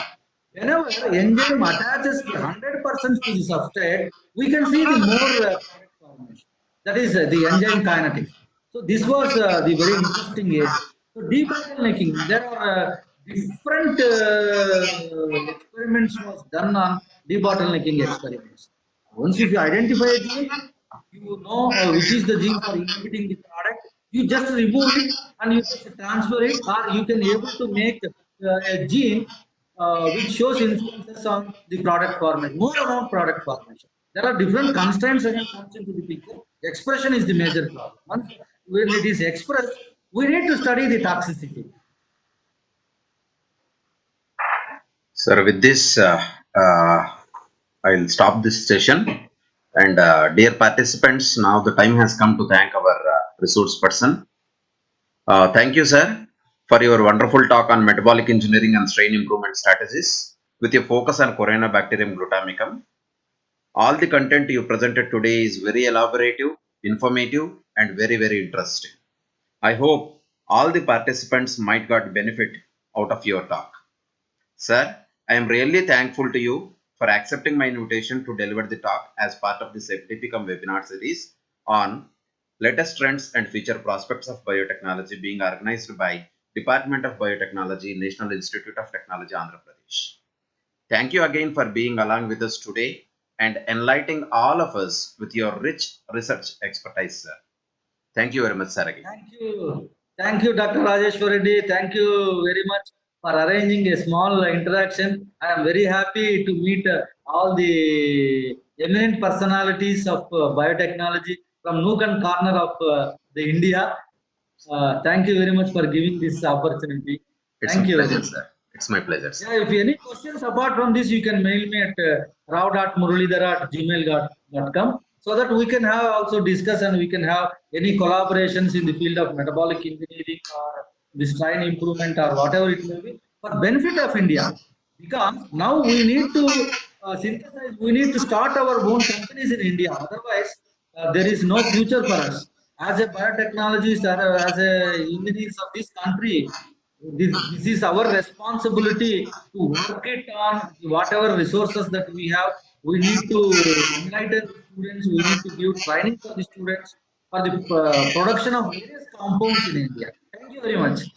[SPEAKER 3] whenever enzyme attaches 100% to the substrate, we can see the more product formation. That is the enzyme kinetics. So this was the very interesting area. So debottlenecking, there are different experiments was done on debottlenecking experiments. Once if you identify a gene, you know which is the gene for inhibiting the product, you just remove it and you just transfer it, or you can able to make a gene which shows influences on the product formation, more around product formation. There are different constraints again comes into the picture. Expression is the major problem. Once when it is expressed, we need to study the toxicity.
[SPEAKER 1] Sir, with this, I'll stop this session. And dear participants, now the time has come to thank our resource person. Thank you, sir, for your wonderful talk on metabolic engineering and strain improvement strategies with your focus on Corynebacterium glutamicum. All the content you presented today is very elaborative, informative, and very, very interesting. I hope all the participants might got benefit out of your talk. Sir, I am really thankful to you for accepting my invitation to deliver the talk as part of this FDPcom webinar series on latest trends and future prospects of biotechnology being organized by Department of Biotechnology, National Institute of Technology, Andhra Pradesh. Thank you again for being along with us today and enlightening all of us with your rich research expertise, sir. Thank you very much, sir. Again.
[SPEAKER 3] Thank you, Dr. Rajeshwar Reddy. Thank you very much for arranging a small interaction. I am very happy to meet all the eminent personalities of biotechnology from nook and corner of the India. Thank you very much for giving this opportunity.
[SPEAKER 1] It's
[SPEAKER 3] Thank
[SPEAKER 1] my
[SPEAKER 3] you very
[SPEAKER 1] pleasure,
[SPEAKER 3] much.
[SPEAKER 1] sir. It's my pleasure, sir.
[SPEAKER 3] Yeah, if any questions apart from this, you can mail me at rao.muralidhara@gmail.com so that we can have also discuss and we can have any collaborations in the field of metabolic engineering or the strain improvement or whatever it may be for benefit of India. Because now we need to synthesize, we need to start our own companies in India. Otherwise, there is no future for us. As a biotechnologist or as a engineers of this country, this is our responsibility to work it on whatever resources that we have. We need to enlighten the students. We need to give training for the students for the production of various compounds in India. Thank you very much.